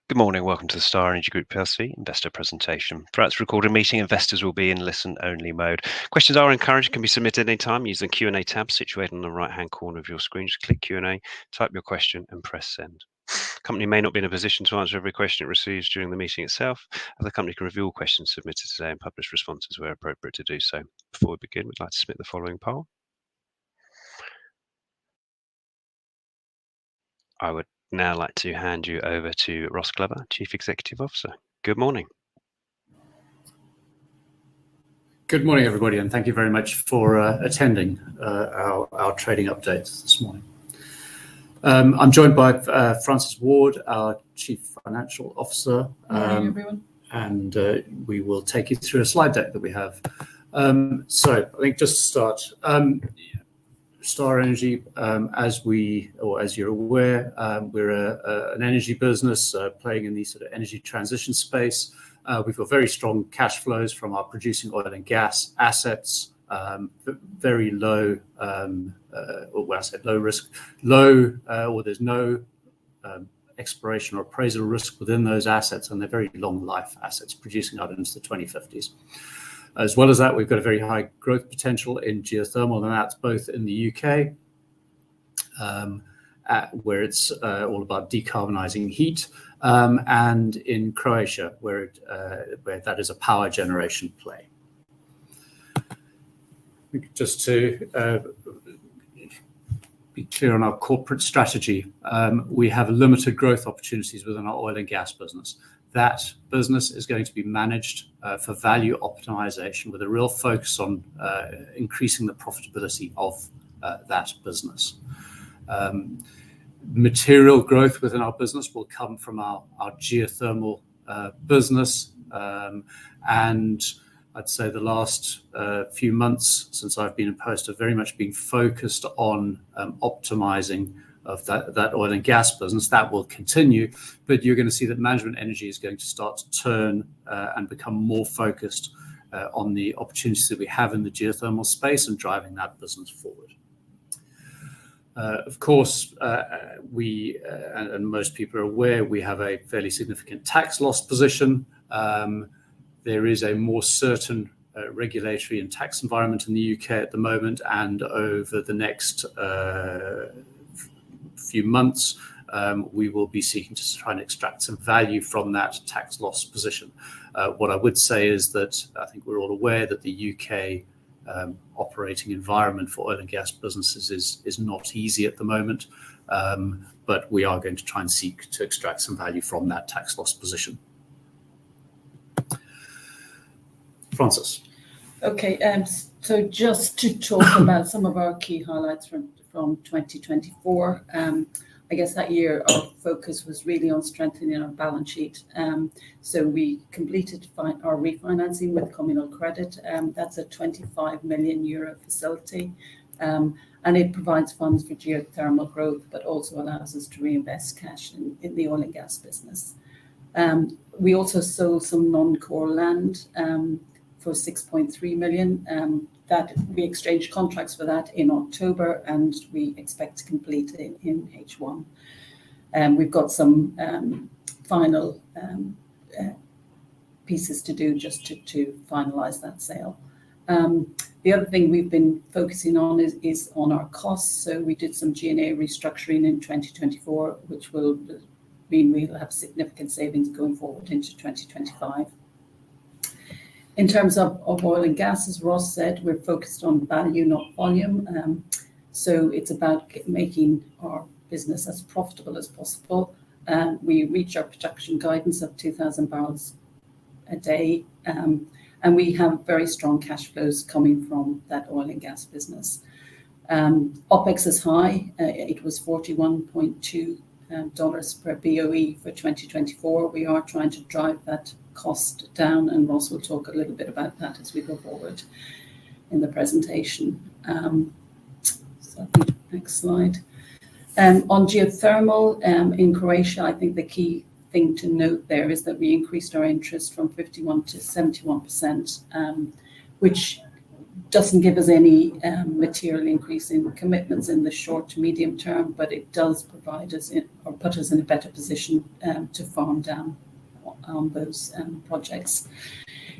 Good morning. Welcome to the Star Energy Group PLC investor presentation. Throughout this recorded meeting, investors will be in listen-only mode. Questions are encouraged, can be submitted anytime using the Q&A tab situated on the right-hand corner of your screen. Just click Q&A, type your question and press send. The company may not be in a position to answer every question it receives during the meeting itself, and the company can review all questions submitted today and publish responses where appropriate to do so. Before we begin, we'd like to submit the following poll. I would now like to hand you over to Ross Glover, Chief Executive Officer. Good morning. Good morning, everybody, and thank you very much for attending our trading updates this morning. I'm joined by Francis Ward, our Chief Financial Officer. Good morning, everyone. And we will take you through a slide deck that we have. So I think just to start, Star Energy, as you're aware, we're an energy business playing in the sort of energy transition space. We've got very strong cash flows from our producing oil and gas assets, very low, or when I said low risk, or there's no exploration or appraisal risk within those assets, and they're very long life assets producing out into the 2050s. As well as that, we've got a very high growth potential in geothermal, and that's both in the UK, where it's all about decarbonising heat, and in Croatia, where that is a power generation play. Just to be clear on our corporate strategy, we have limited growth opportunities within our oil and gas business. That business is going to be managed for value optimization with a real focus on increasing the profitability of that business. Material growth within our business will come from our geothermal business, and I'd say the last few months since I've been in post have very much been focused on optimizing of that oil and gas business. That will continue, but you're going to see that management energy is going to start to turn and become more focused on the opportunities that we have in the geothermal space and driving that business forward. Of course, we and most people are aware, we have a fairly significant tax loss position. There is a more certain regulatory and tax environment in the UK at the moment, and over the next few months, we will be seeking to try and extract some value from that tax loss position. What I would say is that I think we're all aware that the UK operating environment for oil and gas businesses is not easy at the moment, but we are going to try and seek to extract some value from that tax loss position. Francis. Okay, so just to talk about some of our key highlights from 2024. I guess that year our focus was really on strengthening our balance sheet. So we completed our refinancing with Communal Credit. That's a 25 million euro facility, and it provides funds for geothermal growth, but also allows us to reinvest cash in the oil and gas business. We also sold some non-core land for 6.3 million. That we exchanged contracts for that in October, and we expect to complete it in H1. We've got some final pieces to do just to finalise that sale. The other thing we've been focusing on is on our costs. So we did some G&A restructuring in 2024, which will mean we'll have significant savings going forward into 2025. In terms of oil and gas, as Ross said, we're focused on value, not volume. So it's about making our business as profitable as possible. We reach our production guidance of 2,000 barrels a day, and we have very strong cash flows coming from that oil and gas business. OPEX is high. It was $41.2 per BOE for 2024. We are trying to drive that cost down, and Ross will talk a little bit about that as we go forward in the presentation. So I think next slide. On geothermal in Croatia, I think the key thing to note there is that we increased our interest from 51 to 71%, which doesn't give us any material increase in commitments in the short to medium term, but it does provide us or put us in a better position to farm down on those projects.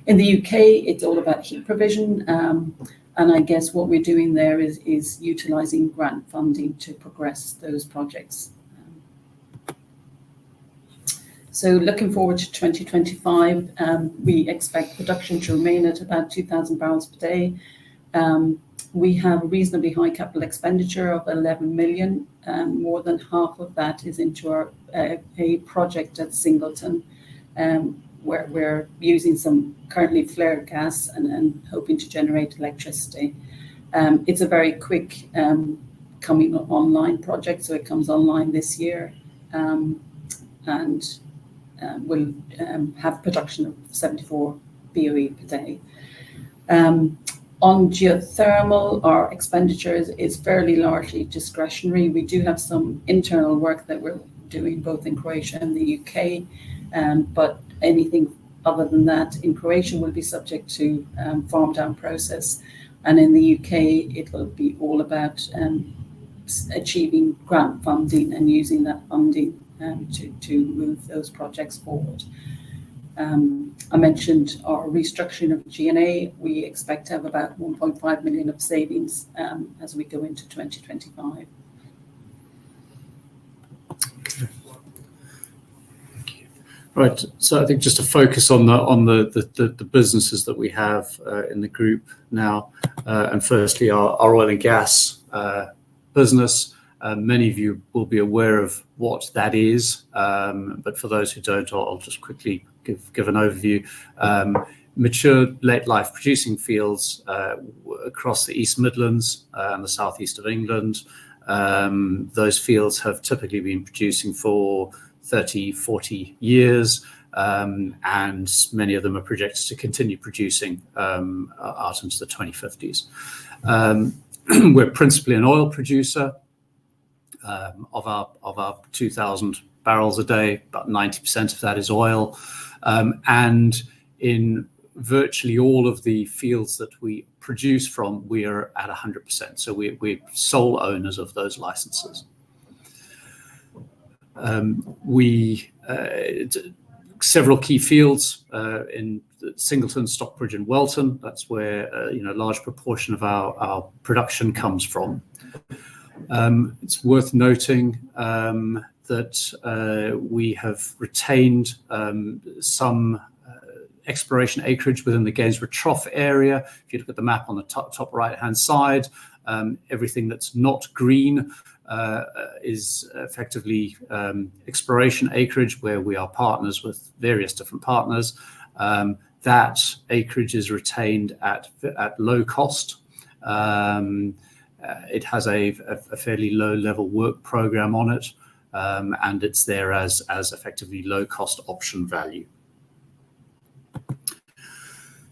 In the UK, it's all about heat provision, and I guess what we're doing there is utilising grant funding to progress those projects. So looking forward to 2025, we expect production to remain at about 2,000 barrels per day. We have a reasonably high capital expenditure of 11 million. More than half of that is into our a project at Singleton, where we're using some currently flared gas and hoping to generate electricity. It's a very quick coming online project, so it comes online this year, and will have production of 74 BOE per day. On geothermal, our expenditure is fairly largely discretionary. We do have some internal work that we're doing both in Croatia and the UK, but anything other than that in Croatia will be subject to farm down process, and in the UK it will be all about achieving grant funding and using that funding to move those projects forward. I mentioned our restructuring of G&A. We expect to have about 1.5 million of savings as we go into 2025. Right. So I think just to focus on the businesses that we have in the group now, and firstly our oil and gas business. Many of you will be aware of what that is, but for those who don't, I'll just quickly give an overview. Mature late life producing fields across the East Midlands and the southeast of England. Those fields have typically been producing for 30, 40 years, and many of them are projected to continue producing out into the 2050s. We're principally an oil producer. Of our 2,000 barrels a day, about 90% of that is oil, and in virtually all of the fields that we produce from, we are at 100%. So we're sole owners of those licenses. Several key fields in Singleton, Stockbridge, and Welton. That's where a large proportion of our production comes from. It's worth noting that we have retained some exploration acreage within the Gainsborough Trough area. If you look at the map on the top right-hand side, everything that's not green is effectively exploration acreage where we are partners with various different partners. That acreage is retained at low cost. It has a fairly low-level work program on it, and it's there as effectively low-cost option value.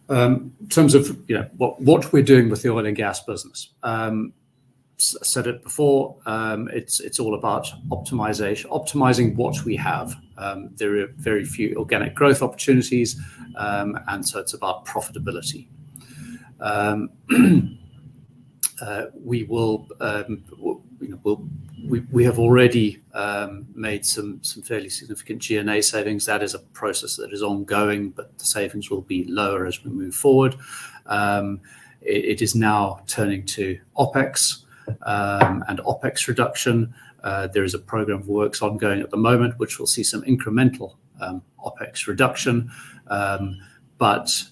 In terms of what we're doing with the oil and gas business, said it before. It's all about optimizing what we have. There are very few organic growth opportunities, and so it's about profitability. We have already made some fairly significant G&A savings. That is a process that is ongoing, but the savings will be lower as we move forward. It is now turning to OPEX and OPEX reduction. There is a program of works ongoing at the moment, which will see some incremental OPEX reduction, but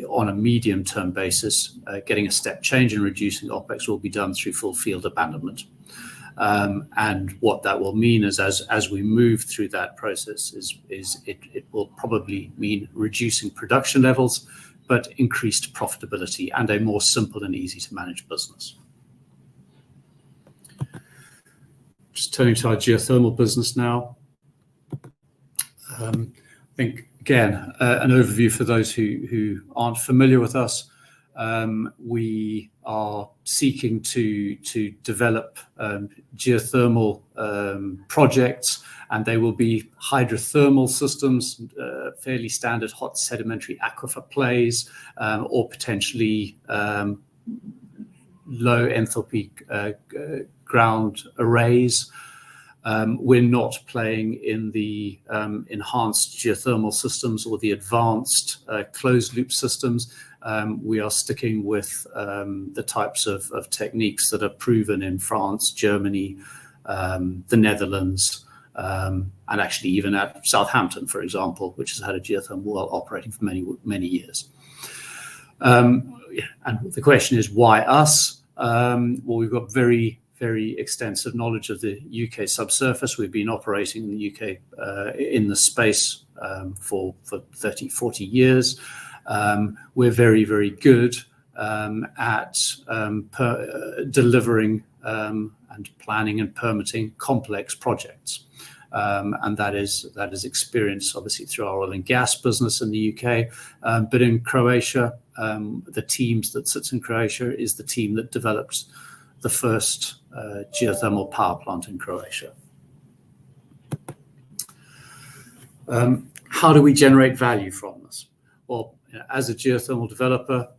on a medium-term basis, getting a step change in reducing OPEX will be done through full field abandonment. And what that will mean is as we move through that process it will probably mean reducing production levels, but increased profitability and a more simple and easy to manage business. Just turning to our geothermal business now. I think, again, an overview for those who aren't familiar with us. we are seeking to develop geothermal projects, and they will be hydrothermal systems, fairly standard hot sedimentary aquifer plays, or potentially low enthalpy ground arrays. We're not playing in the enhanced geothermal systems or the advanced closed loop systems. We are sticking with the types of techniques that are proven in France, Germany, the Netherlands, and actually even at Southampton, for example, which has had a geothermal well operating for many years. And the question is, why us? Well, we've got very extensive knowledge of the UK subsurface. We've been operating in the UK in the space for 30, 40 years. We're very good at delivering and planning and permitting complex projects. And that is experienced obviously through our oil and gas business in the UK. But in Croatia, the teams that sits in Croatia is the team that developed the first geothermal power plant in Croatia. How do we generate value from this? Well, as a geothermal developer,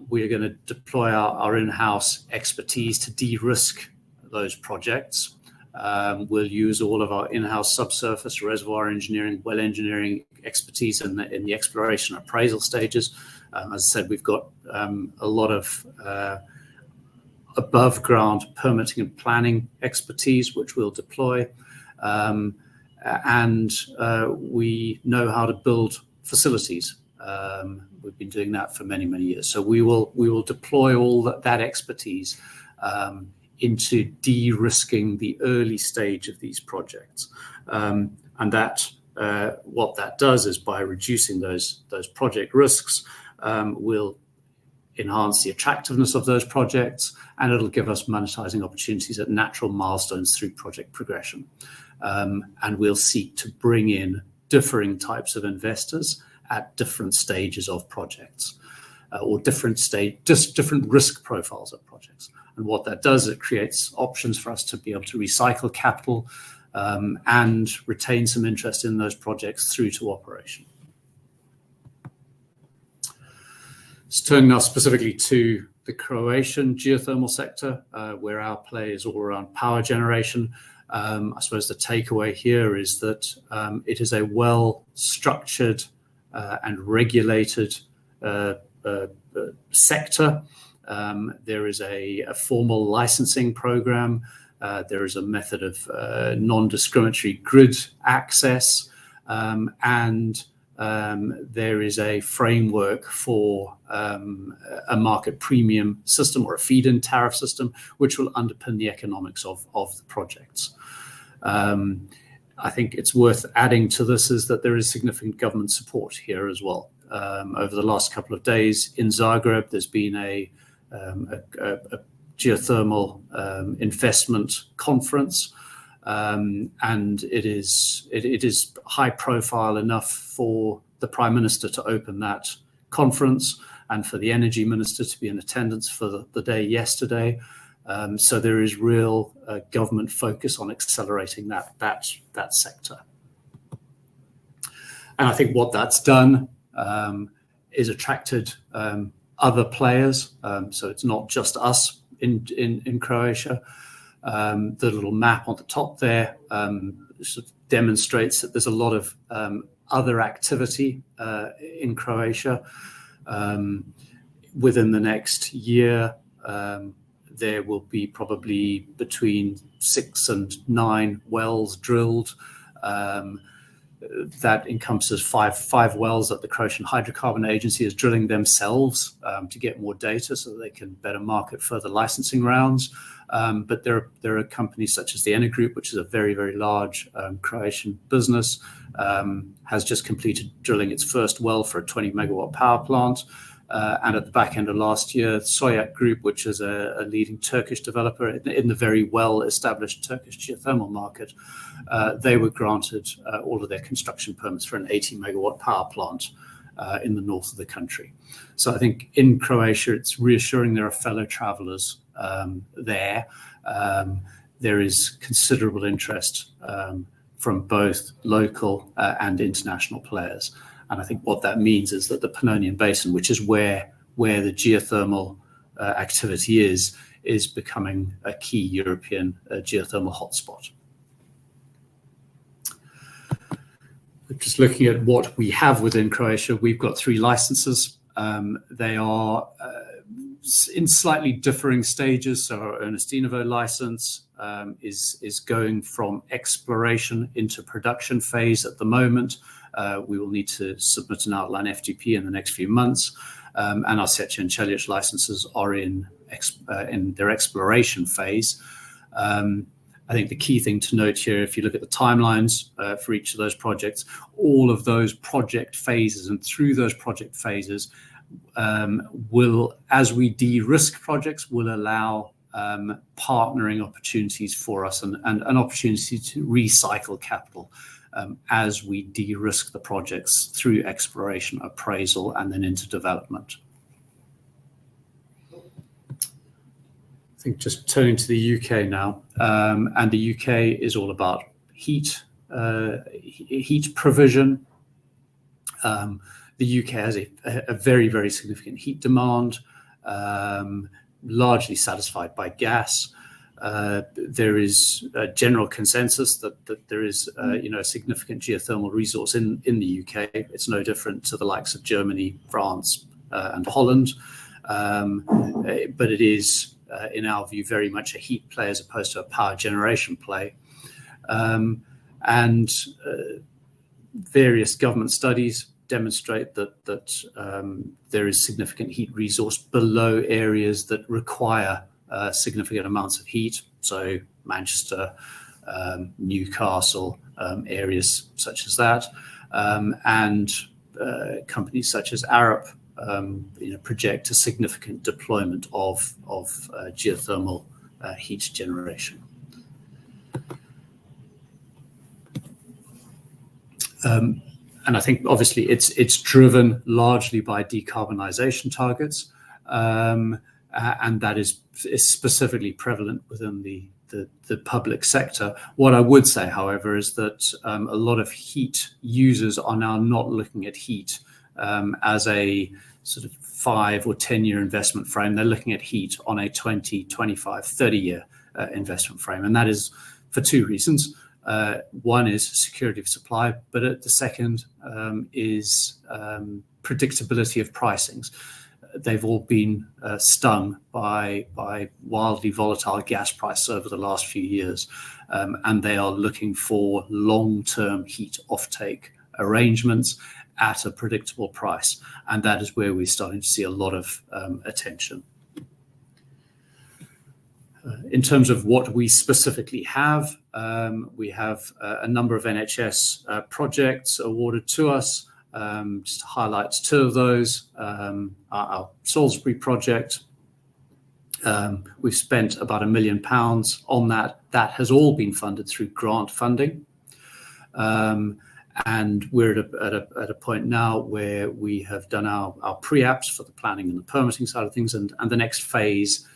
we are going to deploy our in-house expertise to de-risk those projects. We'll use all of our in-house subsurface, reservoir engineering, well engineering expertise in the exploration and appraisal stages. As I said, we've got a lot of above ground permitting and planning expertise, which we'll deploy. And we know how to build facilities. We've been doing that for many years. So we will deploy all that expertise into de-risking the early stage of these projects. And that what that does is, by reducing those project risks, will enhance the attractiveness of those projects, and it'll give us monetizing opportunities at natural milestones through project progression. And we'll seek to bring in differing types of investors at different stages of projects, or different risk profiles of projects. And what that does, it creates options for us to be able to recycle capital and retain some interest in those projects through to operation. So turning now specifically to the Croatian geothermal sector, where our play is all around power generation. I suppose the takeaway here is that it is a well-structured and regulated sector. There is a formal licensing program. There is a method of non-discriminatory grid access, and there is a framework for a market premium system or a feed-in tariff system, which will underpin the economics of the projects. I think it's worth adding to this is that there is significant government support here as well. Over the last couple of days in Zagreb, there's been a geothermal investment conference, and it is high profile enough for the Prime Minister to open that conference and for the Energy Minister to be in attendance for the day yesterday. So there is real government focus on accelerating that sector. And I think what that's done is attracted other players. So it's not just us in Croatia. The little map on the top there sort of demonstrates that there's a lot of other activity in Croatia. Within the next year, there will be probably between 6 and 9 wells drilled. That encompasses five wells that the Croatian Hydrocarbon Agency is drilling themselves to get more data so that they can better market further licensing rounds. But there are companies such as the Eni Group, which is a very large Croatian business, has just completed drilling its first well for a 20 megawatt power plant. And at the back end of last year, Soyak Group, which is a leading Turkish developer in the very well-established Turkish geothermal market, they were granted all of their construction permits for an 80 megawatt power plant in the north of the country. So I think in Croatia, it's reassuring there are fellow travellers there. There is considerable interest from both local and international players. And I think what that means is that the Pannonian Basin, which is where the geothermal activity is becoming a key European geothermal hotspot. Just looking at what we have within Croatia, we've got 3 licenses. They are in slightly differing stages. So our Ernestinovo license is going from exploration into production phase at the moment. We will need to submit an outline FDP in the next few months. And our Secce and Čelić licenses are in their exploration phase. I think the key thing to note here, if you look at the timelines for each of those projects, all of those project phases and through those project phases will, as we de-risk projects, will allow partnering opportunities for us and an opportunity to recycle capital as we de-risk the projects through exploration, appraisal, and then into development. I think just turning to the UK now, and the UK is all about heat provision. The UK has a very, very significant heat demand, largely satisfied by gas. There is a general consensus that there is a significant geothermal resource in the UK. It's no different to the likes of Germany, France, and Holland, but it is, in our view, very much a heat play as opposed to a power generation play. And various government studies demonstrate that there is significant heat resource below areas that require significant amounts of heat. So Manchester, Newcastle, areas such as that, and companies such as Arup project a significant deployment of geothermal heat generation. And I think obviously it's driven largely by decarbonisation targets, and that is specifically prevalent within the public sector. What I would say, however, is that a lot of heat users are now not looking at heat as a sort of 5 or 10-year investment frame. They're looking at heat on a 20, 25, 30-year investment frame. And that is for 2 reasons. One is security of supply, but the second is predictability of pricings. They've all been stung by wildly volatile gas prices over the last few years, and they are looking for long-term heat offtake arrangements at a predictable price, and that is where we're starting to see a lot of attention. In terms of what we specifically have, we have a number of NHS projects awarded to us. Just to highlight 2 of those, our Salisbury project, we've spent about £1 million on that. That has all been funded through grant funding. And we're at a point now where we have done our pre-apps for the planning and the permitting side of things, and the next phase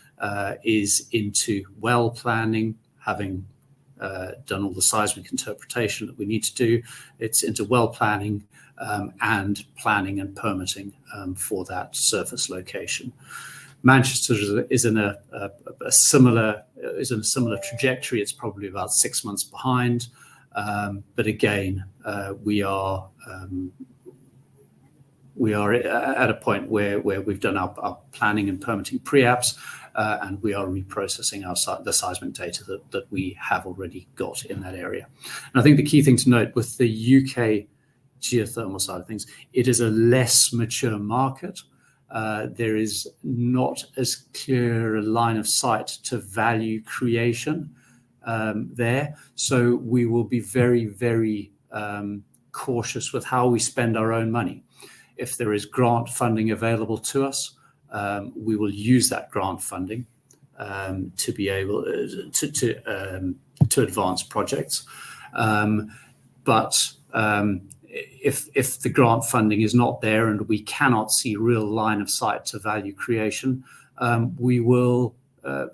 is into well planning, having done all the seismic interpretation that we need to do. It's into well planning and planning and permitting for that surface location. Manchester is in a similar trajectory. It's probably about 6 months behind, but again, we are at a point where we've done our planning and permitting pre-apps, and we are reprocessing the seismic data that we have already got in that area. And I think the key thing to note with the UK geothermal side of things, it is a less mature market. There is not as clear a line of sight to value creation there. So we will be very, very cautious with how we spend our own money. If there is grant funding available to us, we will use that grant funding to be able to advance projects. But if the grant funding is not there and we cannot see real line of sight to value creation, we will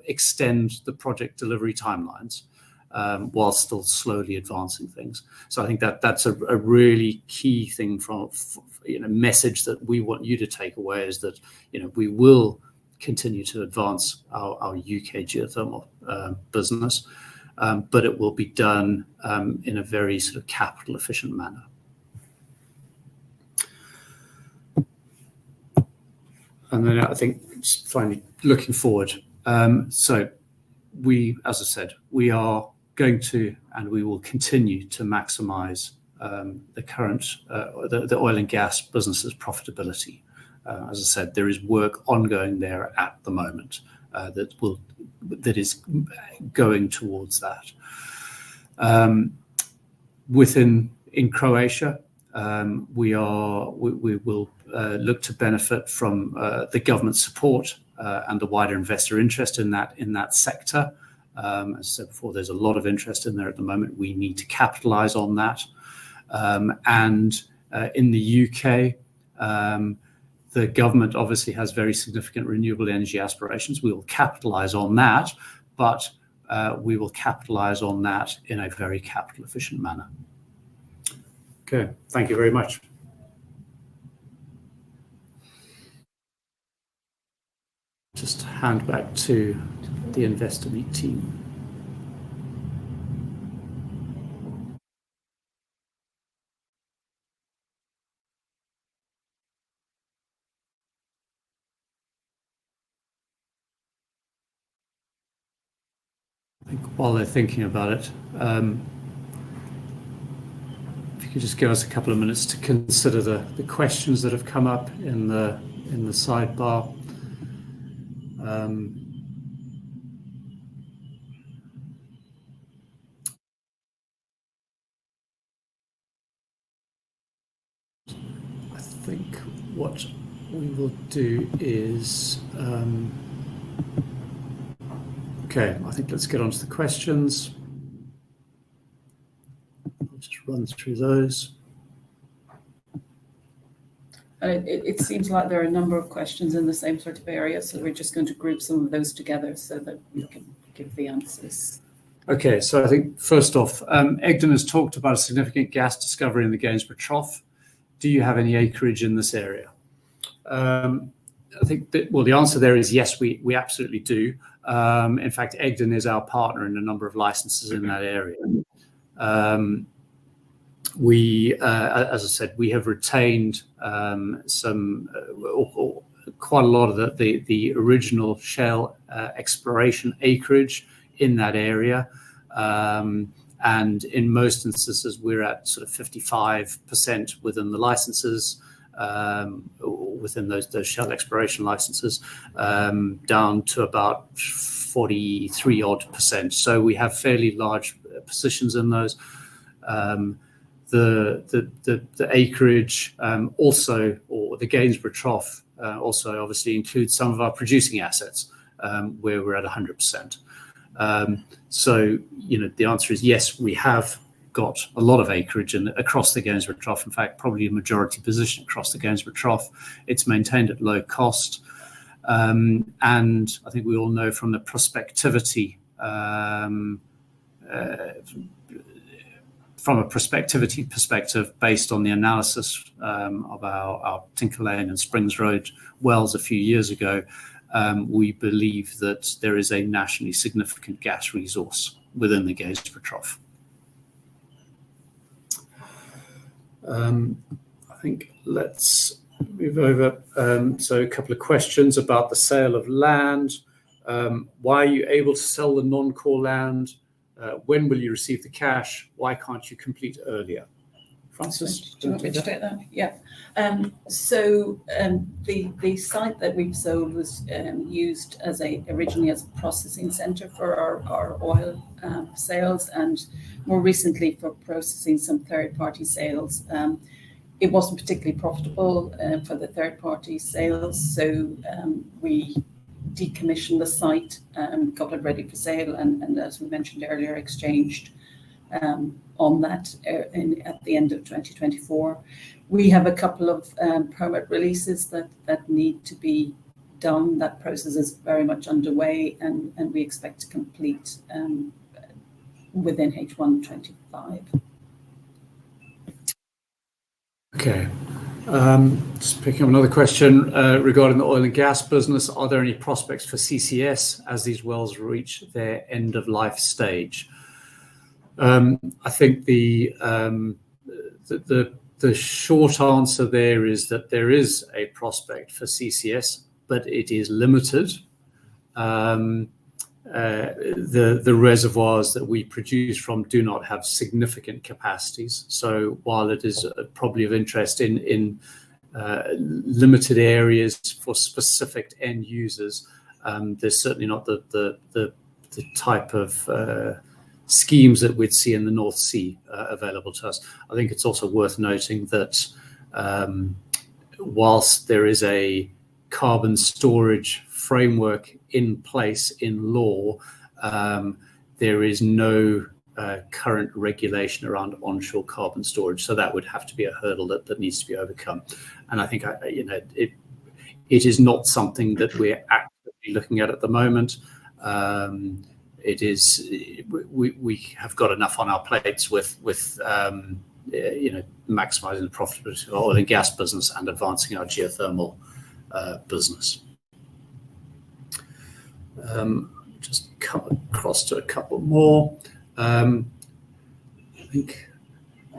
extend the project delivery timelines while still slowly advancing things. So I think that's a really key thing from message that we want you to take away, is that we will continue to advance our UK geothermal business, but it will be done in a very sort of capital efficient manner. And then I think just finally looking forward. So we, as I said, we are going to, and we will continue to maximise the current, the oil and gas business's profitability. As I said, there is work ongoing there at the moment that is going towards that. In Croatia, we will look to benefit from the government support and the wider investor interest in that sector. As I said before, there's a lot of interest in there at the moment. We need to capitalise on that. And in the UK, the government obviously has very significant renewable energy aspirations. We will capitalise on that, but we will capitalise on that in a very capital efficient manner. Okay, thank you very much. Just hand back to the Investor Meet team. I think while they're thinking about it, if you could just give us a couple of minutes to consider the questions that have come up in the sidebar. I think what we will do is okay, I think let's get on to the questions. I'll just run through those. It seems like there are a number of questions in the same sort of area, so we're just going to group some of those together so that we can give the answers. Okay, so I think first off, Egdon has talked about a significant gas discovery in the Gainsborough Trough. Do you have any acreage in this area? I think that, well, the answer there is yes, we absolutely do. In fact, Egdon is our partner in a number of licenses in that area. As I said, we have retained quite a lot of the original shale exploration acreage in that area. And in most instances, we're at sort of 55% within the licenses, within those shale exploration licenses, down to about 43 odd percent. So we have fairly large positions in those. The acreage also, or the Gainsborough Trough also obviously includes some of our producing assets, where we're at 100%. So, the answer is yes, we have got a lot of acreage across the Gainsborough Trough. In fact, probably a majority position across the Gainsborough Trough. It's maintained at low cost. And I think we all know from the prospectivity, from a prospectivity perspective, based on the analysis of our Tinker Lane and Springs Road wells a few years ago, we believe that there is a nationally significant gas resource within the Gainsborough Trough. I think let's move over. So a couple of questions about the sale of land. Why are you able to sell the non-core land? When will you receive the cash? Why can't you complete earlier? Francis, do you want me to take that? Yeah. So the site that we've sold was used originally as a processing centre for our oil sales, and more recently for processing some third-party sales. It wasn't particularly profitable for the third-party sales, so we decommissioned the site, got it ready for sale, and as we mentioned earlier, exchanged on that at the end of 2024. We have a couple of permit releases that need to be done. That process is very much underway, and we expect to complete within H1 25. Okay. Just picking up another question regarding the oil and gas business. Are there any prospects for CCS as these wells reach their end of life stage? I think the short answer there is that there is a prospect for CCS, but it is limited. The reservoirs that we produce from do not have significant capacities. So while it is probably of interest in limited areas for specific end users, there's certainly not the type of schemes that we'd see in the North Sea available to us. I think it's also worth noting that whilst there is a carbon storage framework in place in law, there is no current regulation around onshore carbon storage. So that would have to be a hurdle that needs to be overcome. And I think it is not something that we're actively looking at the moment. It is we have got enough on our plates with maximising the profitability of the oil and gas business and advancing our geothermal business. Just come across to a couple more. I think,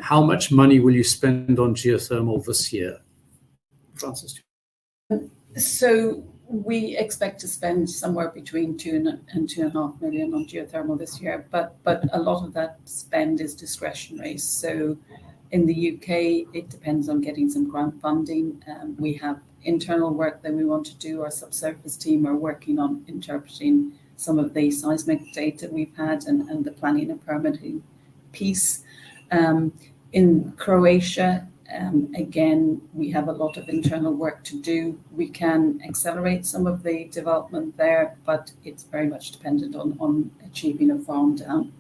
how much money will you spend on geothermal this year, Frances? So we expect to spend somewhere between 2 and 2.5 million on geothermal this year, but a lot of that spend is discretionary. So in the UK, it depends on getting some grant funding. We have internal work that we want to do. Our subsurface team are working on interpreting some of the seismic data we've had and the planning and permitting piece. In Croatia, again, we have a lot of internal work to do. We can accelerate some of the development there, but it's very much dependent on achieving a farm down.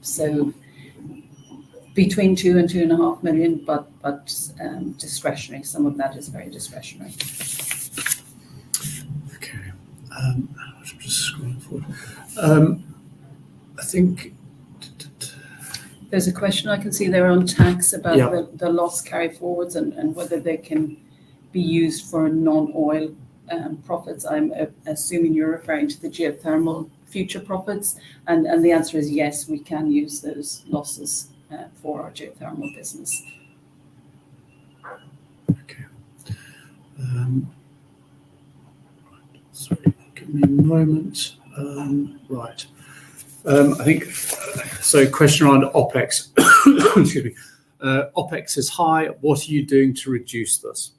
So between 2 and 2.5 million, but discretionary. Some of that is very discretionary. Okay. I'm just scrolling forward. I think there's a question I can see there on tax about the loss carry forwards and whether they can be used for non-oil profits. I'm assuming you're referring to the geothermal future profits, and the answer is yes, we can use those losses for our geothermal business. Okay. Sorry, give me a moment. Right. I think so. Question around OPEX. Excuse me. OPEX is high. What are you doing to reduce this?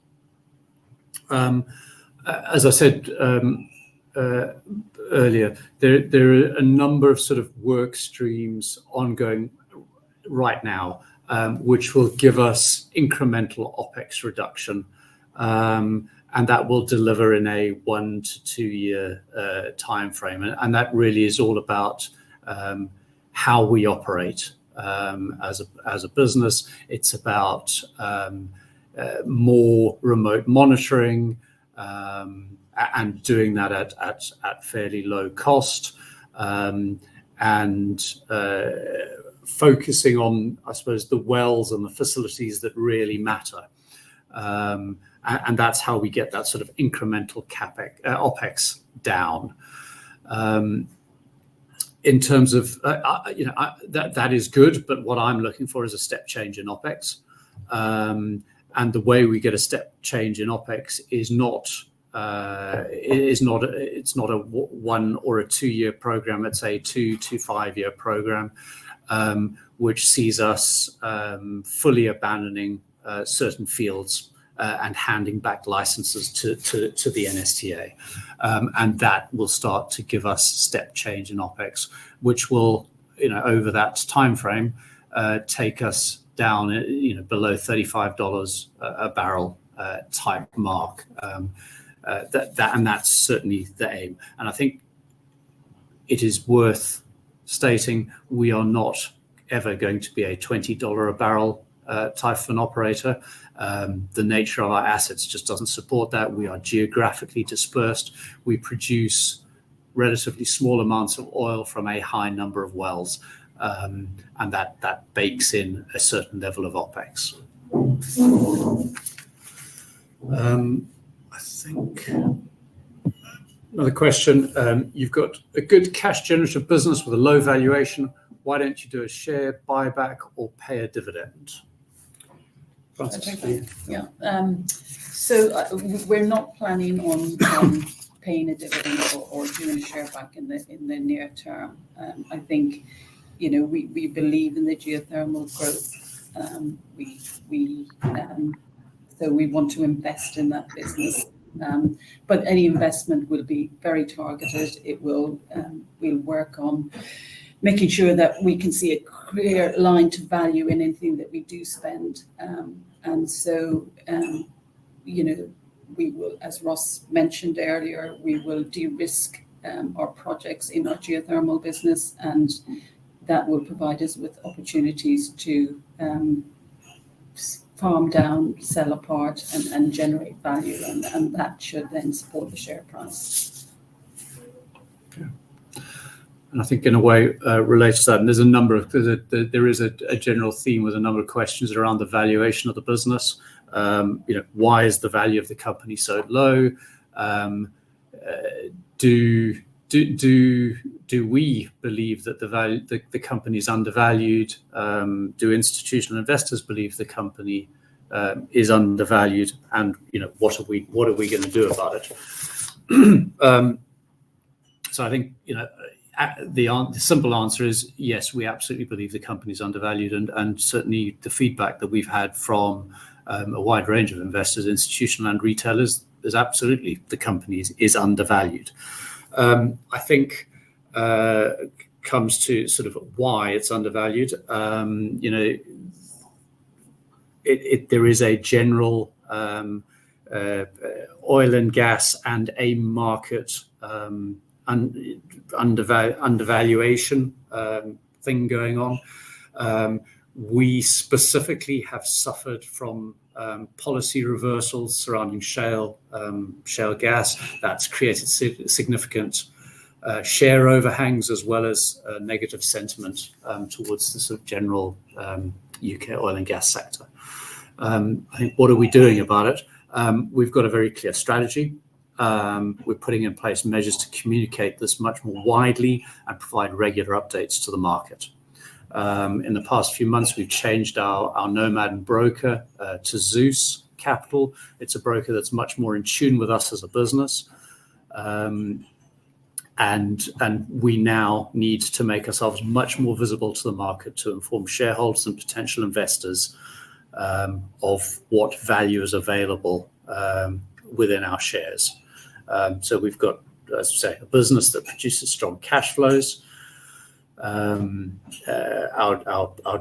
As I said earlier, there are a number of sort of work streams ongoing right now, which will give us incremental OPEX reduction, and that will deliver in a 1 to 2 year time frame. And that really is all about how we operate as a business. It's about more remote monitoring and doing that at fairly low cost, and focusing on, I suppose, the wells and the facilities that really matter. And that's how we get that sort of incremental OPEX down. In terms of, that is good, but what I'm looking for is a step change in OPEX. And the way we get a step change in OPEX is not it's not a 1 or a 2 year program. It's a 2 to 5 year program, which sees us fully abandoning certain fields and handing back licenses to the NSTA, and that will start to give us step change in OPEX, which will, over that time frame, take us down, below $35 a barrel type mark. And that's certainly the aim. And I think it is worth stating we are not ever going to be a $20 a barrel type of an operator. The nature of our assets just doesn't support that. We are geographically dispersed. We produce relatively small amounts of oil from a high number of wells, and that bakes in a certain level of OPEX. I think another question, you've got a good cash generative business with a low valuation. Why don't you do a share buyback or pay a dividend? Francis, yeah. So we're not planning on paying a dividend or doing a share back in the near term. I think, we believe in the geothermal growth. So we want to invest in that business. But any investment will be very targeted. It will we'll work on making sure that we can see a clear line to value in anything that we do spend. And so, we will, as Ross mentioned earlier, we will de-risk our projects in our geothermal business, and that will provide us with opportunities to farm down, sell apart, and generate value, and that should then support the share price. Yeah. And I think in a way related to that, and there's a number of, there is a general theme with a number of questions around the valuation of the business. Why is the value of the company so low? Do we believe that the company is undervalued? Do institutional investors believe the company is undervalued? And what are we going to do about it? So I think the simple answer is yes, we absolutely believe the company is undervalued, and certainly the feedback that we've had from a wide range of investors, institutional and retailers, is absolutely the company is undervalued. I think comes to sort of why it's undervalued. There is a general oil and gas and a market undervaluation thing going on. We specifically have suffered from policy reversals surrounding shale gas. That's created significant share overhangs, as well as negative sentiment towards the sort of general UK oil and gas sector. I think, what are we doing about it? We've got a very clear strategy. We're putting in place measures to communicate this much more widely and provide regular updates to the market. In the past few months, we've changed our nomad and broker to Zeus Capital. It's a broker that's much more in tune with us as a business. And we now need to make ourselves much more visible to the market to inform shareholders and potential investors of what value is available within our shares. So we've got, as I say, a business that produces strong cash flows. Our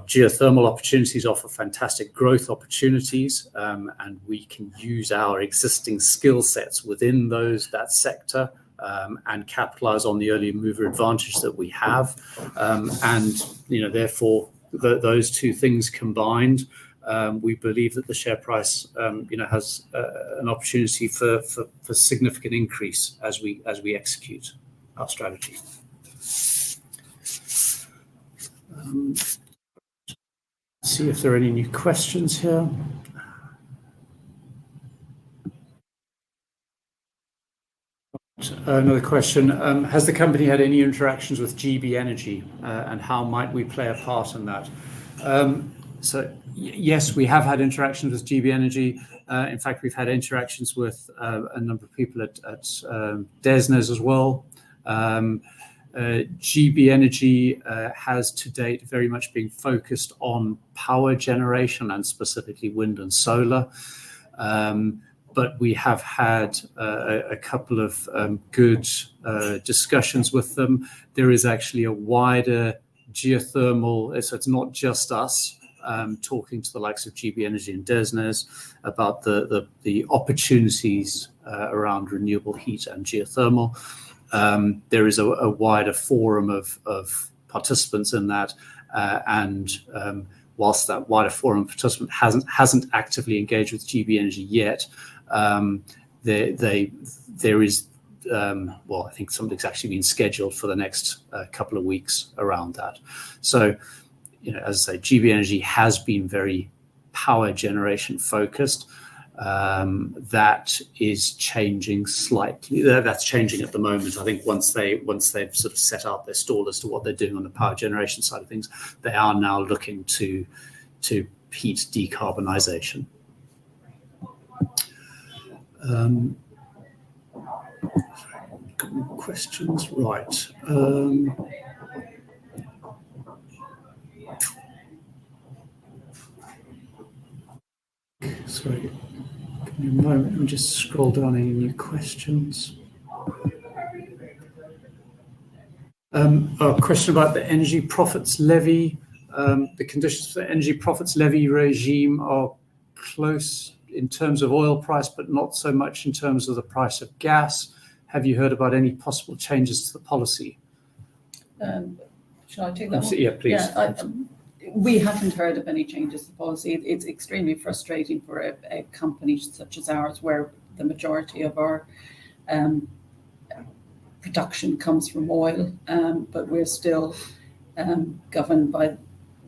geothermal opportunities offer fantastic growth opportunities, and we can use our existing skill sets within that sector and capitalize on the early mover advantage that we have. And therefore, those two things combined, we believe that the share price has an opportunity for significant increase as we execute our strategy. See if there are any new questions here. Another question, has the company had any interactions with GB Energy, and how might we play a part in that? So yes, we have had interactions with GB Energy. In fact, we've had interactions with a number of people at DESNZ as well. GB Energy has to date very much been focused on power generation and specifically wind and solar. But we have had a couple of good discussions with them. There is actually a wider geothermal, so it's not just us talking to the likes of GB Energy and DESNZ about the opportunities around renewable heat and geothermal. There is a wider forum of participants in that, Whilst that wider forum participant hasn't actively engaged with GB Energy yet, there is I think something's actually been scheduled for the next couple of weeks around that. So, as I say, GB Energy has been very power generation focused. That is changing slightly. That's changing at the moment. I think once they've sort of set out their stall as to what they're doing on the power generation side of things, they are now looking to heat decarbonisation. Questions, right? Sorry, give me a moment. Let me just scroll down any new questions. A question about the energy profits levy. The conditions for the energy profits levy regime are close in terms of oil price, but not so much in terms of the price of gas. Have you heard about any possible changes to the policy? Shall I take that one? Yeah, please. Yeah, we haven't heard of any changes to policy. It's extremely frustrating for a company such as ours, where the majority of our production comes from oil, but we're still governed by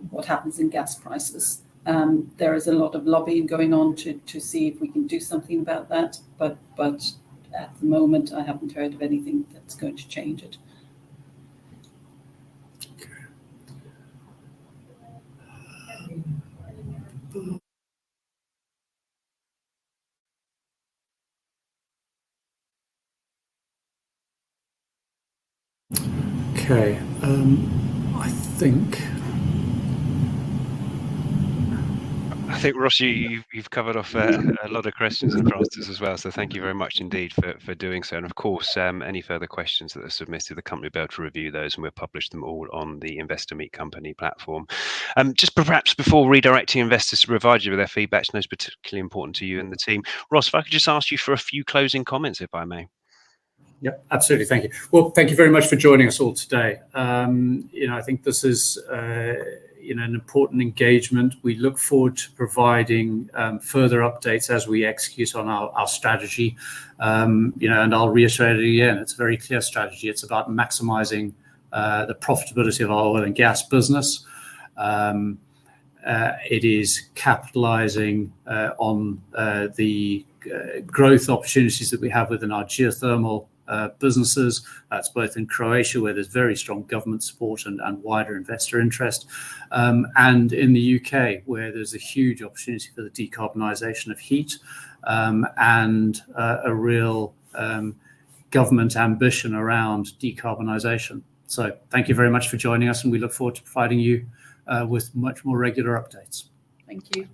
what happens in gas prices. There is a lot of lobbying going on to see if we can do something about that, but at the moment I haven't heard of anything that's going to change it. Okay, I think Ross, you've covered off a lot of questions and answers as well. So thank you very much indeed for doing so. And of course, any further questions that are submitted, the company will be able to review those, and we'll publish them all on the Investor Meet Company platform. Just perhaps before redirecting investors to provide you with their feedback, knows particularly important to you and the team, Ross, if I could just ask you for a few closing comments, if I may. Yep, absolutely. Thank you. Well, thank you very much for joining us all today. I think this is an important engagement. We look forward to providing further updates as we execute on our strategy. And I'll reiterate it again. It's a very clear strategy. It's about maximising the profitability of our oil and gas business. It is capitalising on the growth opportunities that we have within our geothermal businesses. That's both in Croatia, where there's very strong government support and wider investor interest, and in the UK, where there's a huge opportunity for the decarbonisation of heat, and a real government ambition around decarbonisation. So thank you very much for joining us, and we look forward to providing you with much more regular updates. Thank you.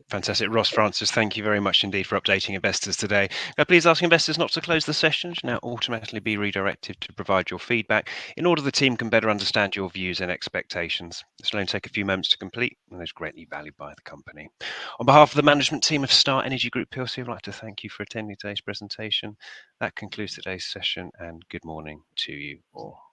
Fantastic. Ross, Francis, thank you very much indeed for updating investors today. Please ask investors not to close the session. You now automatically be redirected to provide your feedback in order the team can better understand your views and expectations. This will only take a few moments to complete and is greatly valued by the company. On behalf of the management team of Star Energy Group PLC, I'd like to thank you for attending today's presentation. That concludes today's session, and good morning to you all.